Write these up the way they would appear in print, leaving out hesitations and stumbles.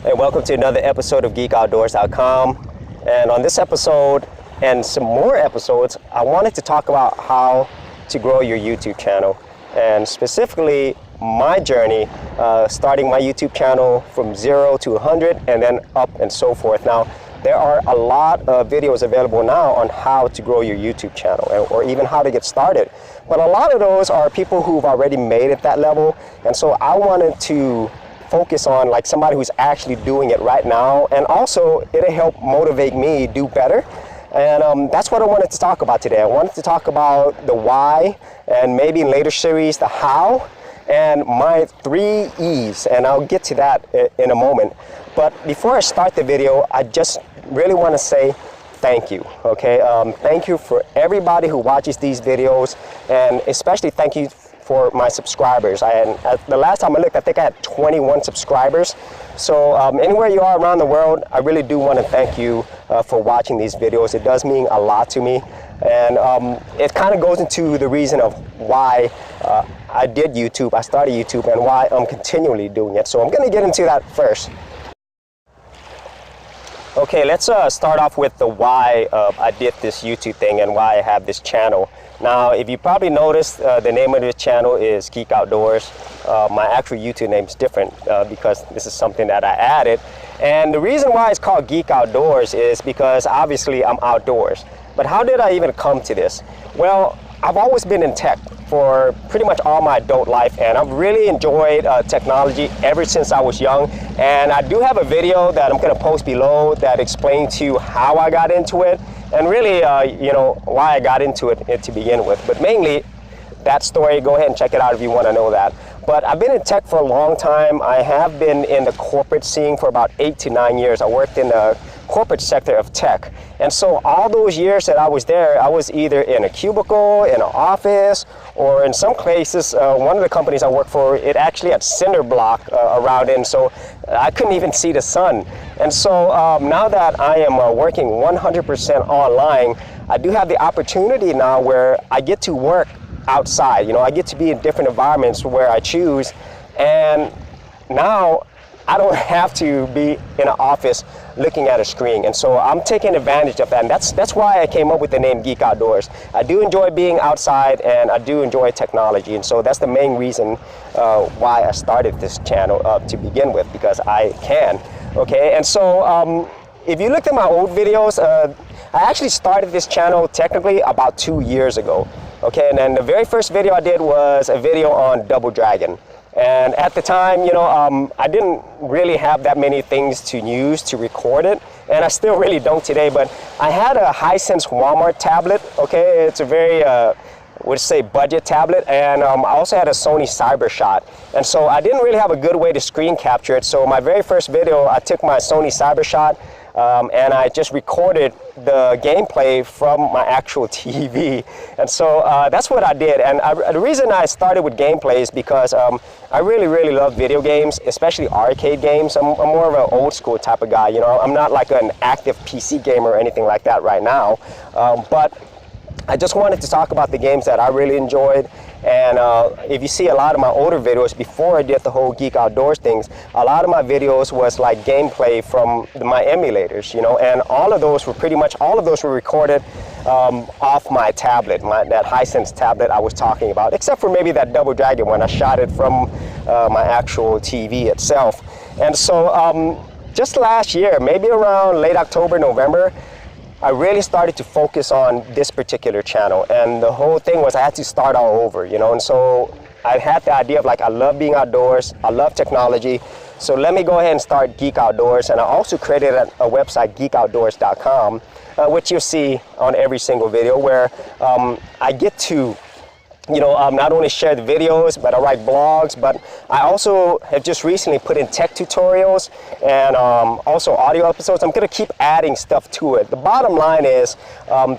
Hey, welcome to another episode of GeekOutdoors.com. And on this episode and some more episodes, I wanted to talk about how to grow your YouTube channel, and specifically my journey starting my YouTube channel from 0 to 100 and then up and so forth. Now, there are a lot of videos available now on how to grow your YouTube channel or even how to get started. But a lot of those are people who've already made it that level. And so I wanted to focus on like somebody who's actually doing it right now, and also it'll help motivate me do better. And that's what I wanted to talk about today. I wanted to talk about the why, and maybe in later series the how, and my 3 E's, and I'll get to that in a moment. But before I start the video, I just really want to say thank you, okay? Thank you for everybody who watches these videos, and especially thank you for my subscribers. The last time I looked, I think I had 21 subscribers. So anywhere you are around the world, I really do want to thank you for watching these videos. It does mean a lot to me. And it kind of goes into the reason of why I did YouTube, I started YouTube, and why I'm continually doing it. So I'm going to get into that first. Okay, let's start off with the why I did this YouTube thing and why I have this channel. Now, if you probably noticed, the name of this channel is Geek Outdoors. My actual YouTube name is different because this is something that I added. And the reason why it's called Geek Outdoors is because obviously I'm outdoors. But how did I even come to this? Well, I've always been in tech for pretty much all my adult life, and I've really enjoyed technology ever since I was young. And I do have a video that I'm going to post below that explains to you how I got into it, and really, you know, why I got into it to begin with. But mainly, that story, go ahead and check it out if you want to know that. But I've been in tech for a long time. I have been in the corporate scene for about 8 to 9 years. I worked in the corporate sector of tech. And so all those years that I was there, I was either in a cubicle, in an office, or in some places, one of the companies I worked for, it actually had cinder block around it, and so I couldn't even see the sun. And so now that I am working 100% online, I do have the opportunity now where I get to work outside. You know, I get to be in different environments where I choose, and now I don't have to be in an office looking at a screen. And so I'm taking advantage of that, and that's why I came up with the name Geek Outdoors. I do enjoy being outside, and I do enjoy technology, and so that's the main reason why I started this channel to begin with, because I can. Okay, and so if you looked at my old videos, I actually started this channel technically about 2 years ago. Okay, and then the very first video I did was a video on Double Dragon. And at the time, you know, I didn't really have that many things to use to record it, and I still really don't today, but I had a Hisense Walmart tablet, okay? It's a very, would say budget tablet, and I also had a Sony CyberShot. And so I didn't really have a good way to screen capture it, so my very first video, I took my Sony CyberShot, and I just recorded the gameplay from my actual TV. And so that's what I did. And the reason I started with gameplay is because I really love video games, especially arcade games. I'm more of an old school type of guy, you know. I'm not like an active PC gamer or anything like that right now. But I just wanted to talk about the games that I really enjoyed. And if you see a lot of my older videos before I did the whole Geek Outdoors things, a lot of my videos was like gameplay from my emulators, you know, and all of those were pretty much, all of those were recorded off my tablet, that Hisense tablet I was talking about, except for maybe that Double Dragon one. I shot it from my actual TV itself. And so just last year, maybe around late October, November, I really started to focus on this particular channel, and the whole thing was I had to start all over, you know. And so I had the idea of like, I love being outdoors, I love technology, so let me go ahead and start Geek Outdoors. And I also created a website, GeekOutdoors.com, which you'll see on every single video, where I get to, you know, not only share the videos, but I write blogs, but I also have just recently put in tech tutorials and also audio episodes. I'm going to keep adding stuff to it. The bottom line is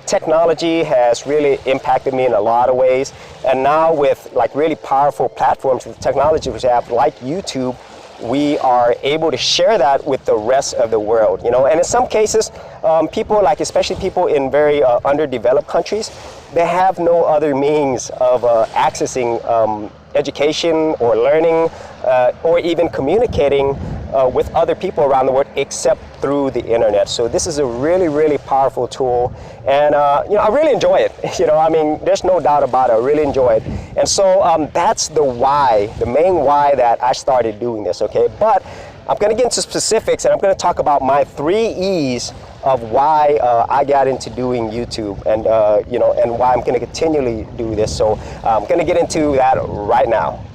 technology has really impacted me in a lot of ways. And now with like really powerful platforms with technology we have like YouTube, we are able to share that with the rest of the world, you know. And in some cases, people, like especially people in very underdeveloped countries, they have no other means of accessing education or learning or even communicating with other people around the world except through the internet. So this is a really, really powerful tool, and I really enjoy it. I mean, there's no doubt about it. I really enjoy it, and so that's the why, the main why that I started doing this. Okay, but I'm going to get into specifics, and I'm going to talk about my 3 E's of why I got into doing YouTube, and and why I'm going to continually do this. So I'm going to get into that right now.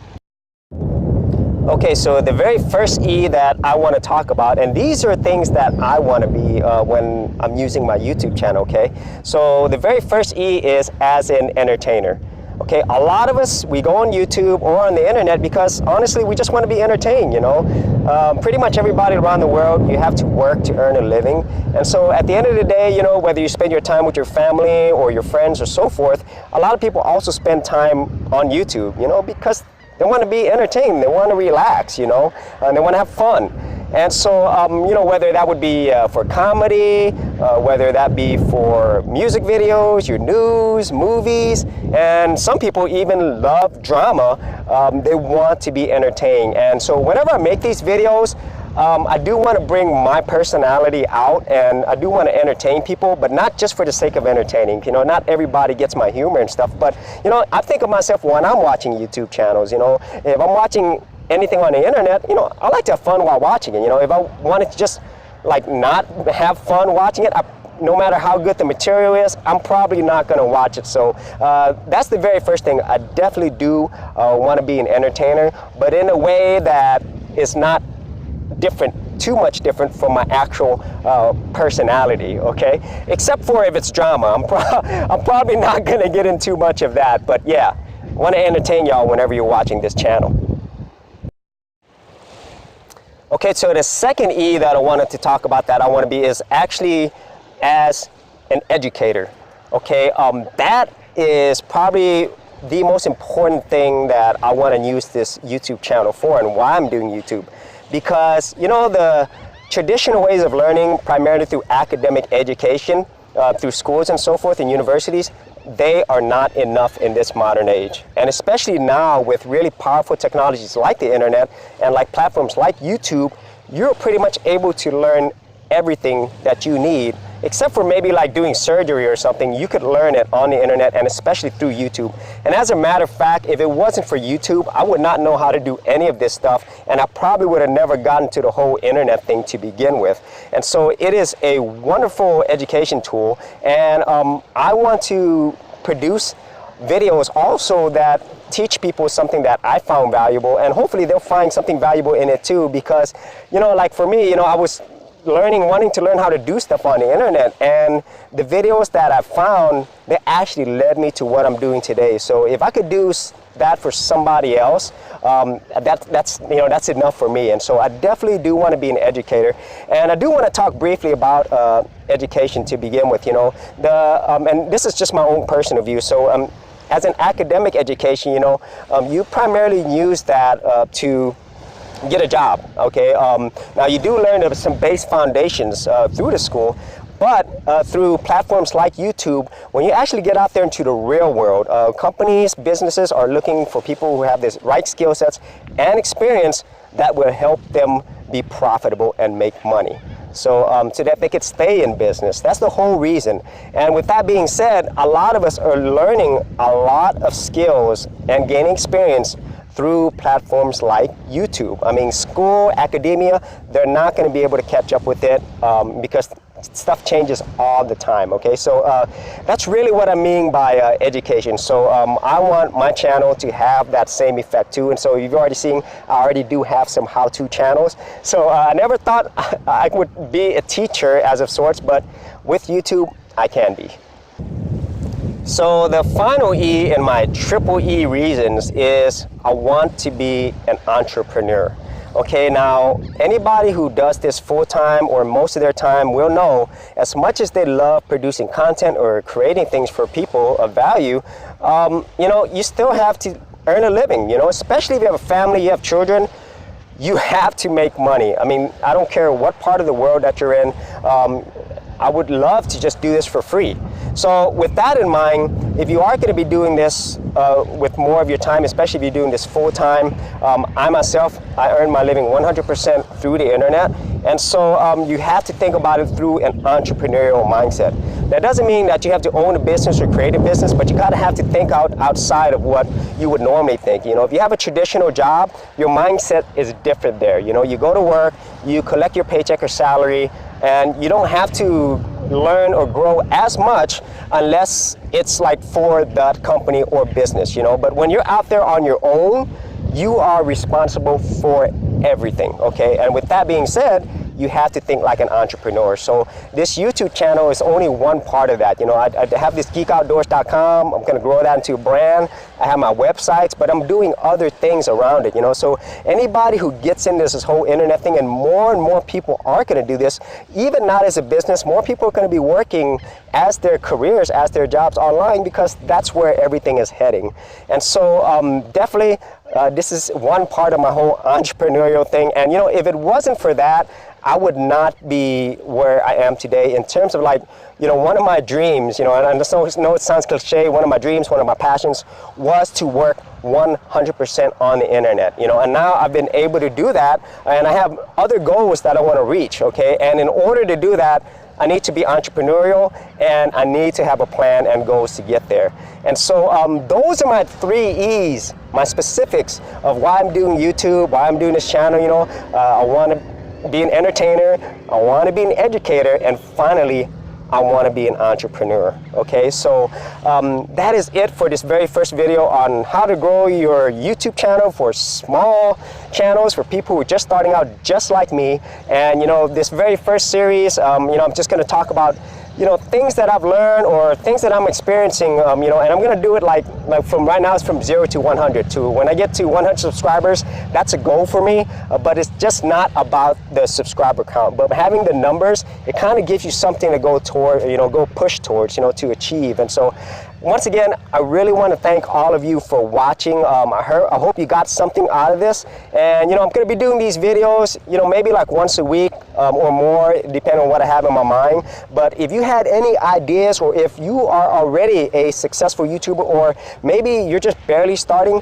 Okay, so the very first E that I want to talk about, and these are things that I want to be when I'm using my YouTube channel, okay? So the very first E is as an entertainer. Okay, a lot of us, we go on YouTube or on the internet because honestly, we just want to be entertained, Pretty much everybody around the world, you have to work to earn a living. And so at the end of the day, whether you spend your time with your family or your friends or so forth, a lot of people also spend time on YouTube, because they want to be entertained, they want to relax, and they want to have fun. And so, whether that would be for comedy, whether that be for music videos, your news, movies, and some people even love drama, they want to be entertained. And so whenever I make these videos, I do want to bring my personality out, and I do want to entertain people, but not just for the sake of entertaining. Not everybody gets my humor and stuff, but, I think of myself when I'm watching YouTube channels, if I'm watching anything on the internet, I like to have fun while watching it. If I wanted to just not have fun watching it, no matter how good the material is, I'm probably not going to watch it. So that's the very first thing. I definitely do want to be an entertainer, but in a way that is not too much different from my actual personality, okay? Except for if it's drama. I'm probably not going to get into too much of that, but yeah, I want to entertain y'all whenever you're watching this channel. Okay, so the second E that I wanted to talk about that I want to be is actually as an educator. Okay, that is probably the most important thing that I want to use this YouTube channel for, and why I'm doing YouTube. Because, the traditional ways of learning, primarily through academic education, through schools and so forth and universities, they are not enough in this modern age. And especially now with really powerful technologies like the internet and like platforms like YouTube, you're pretty much able to learn everything that you need, except for maybe like doing surgery or something. You could learn it on the internet, and especially through YouTube. And as a matter of fact, if it wasn't for YouTube, I would not know how to do any of this stuff, and I probably would have never gotten to the whole internet thing to begin with. And so it is a wonderful education tool, and I want to produce videos also that teach people something that I found valuable, and hopefully they'll find something valuable in it too. Because like for me, I was wanting to learn how to do stuff on the internet, and the videos that I found, they actually led me to what I'm doing today. So if I could do that for somebody else, that's enough for me. And so I definitely do want to be an educator, and I do want to talk briefly about education to begin with. And this is just my own personal view. So as an academic education, you primarily use that to get a job, okay? Now you do learn some base foundations through the school, but through platforms like YouTube, when you actually get out there into the real world, companies, businesses are looking for people who have this right skill sets and experience that will help them be profitable and make money. So that they could stay in business. That's the whole reason. And with that being said, a lot of us are learning a lot of skills and gaining experience through platforms like YouTube. I mean, school, academia, they're not going to be able to catch up with it because stuff changes all the time, okay? So that's really what I mean by education. So I want my channel to have that same effect too. And so you've already seen, I already do have some how-to channels. So I never thought I would be a teacher as of sorts, but with YouTube, I can be. So the final E in my triple E reasons is I want to be an entrepreneur. Okay, now anybody who does this full-time or most of their time will know, as much as they love producing content or creating things for people of value, you still have to earn a living, especially if you have a family, you have children, you have to make money. I mean, I don't care what part of the world that you're in. I would love to just do this for free. So with that in mind, if you are going to be doing this with more of your time, especially if you're doing this full time, I myself, I earn my living 100% through the internet. And so you have to think about it through an entrepreneurial mindset. That doesn't mean that you have to own a business or create a business, but you got to have to think outside of what you would normally think. You know, if you have a traditional job, your mindset is different there. You know, you go to work, you collect your paycheck or salary, and you don't have to learn or grow as much unless it's like for that company or business, you know. But when you're out there on your own, you are responsible for everything, okay? And with that being said, you have to think like an entrepreneur. So this YouTube channel is only one part of that. You know, I have this geekoutdoors.com. I'm gonna grow that into a brand. I have my websites, but I'm doing other things around it, you know. So anybody who gets into this whole internet thing, and more people are gonna do this, even not as a business, more people are gonna be working as their careers, as their jobs online, because that's where everything is heading. And so definitely, this is one part of my whole entrepreneurial thing. And you know, if it wasn't for that, I would not be where I am today in terms of, like, you know, one of my dreams, you know, and I know it sounds cliche, one of my dreams, one of my passions was to work 100% on the internet, you know, and now I've been able to do that, and I have other goals that I want to reach, okay? And in order to do that, I need to be entrepreneurial, and I need to have a plan and goals to get there. And so those are my 3 E's, my specifics of why I'm doing YouTube, why I'm doing this channel. You know, I want to be an entertainer, I want to be an educator, and finally, I want to be an entrepreneur. Okay, so that is it for this very first video on how to grow your YouTube channel for small channels, for people who are just starting out just like me. And you know, this very first series, you know, I'm just going to talk about, you know, things that I've learned or things that I'm experiencing, you know, and I'm going to do it like from right now, it's from 0 to 100. To when I get to 100 subscribers, that's a goal for me, but it's just not about the subscriber count. But having the numbers, it kind of gives you something to go toward, you know, go push towards, you know, to achieve. And so once again, I really want to thank all of you for watching. I hope you got something out of this. And, you know, I'm going to be doing these videos, you know, maybe like once a week or more, depending on what I have in my mind. But if you had any ideas, or if you are already a successful YouTuber, or maybe you're just barely starting,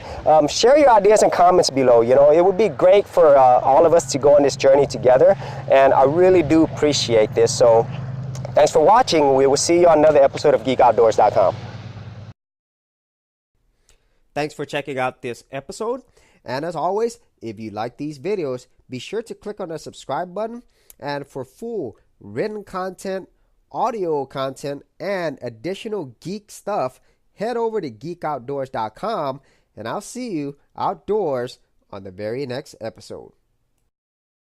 share your ideas and comments below. You know, it would be great for all of us to go on this journey together. And I really do appreciate this. So thanks for watching. We will see you on another episode of geekoutdoors.com. Thanks for checking out this episode. And as always, if you like these videos, be sure to click on the subscribe button. And for full written content, audio content, and additional geek stuff, head over to geekoutdoors.com. And I'll see you outdoors on the very next episode.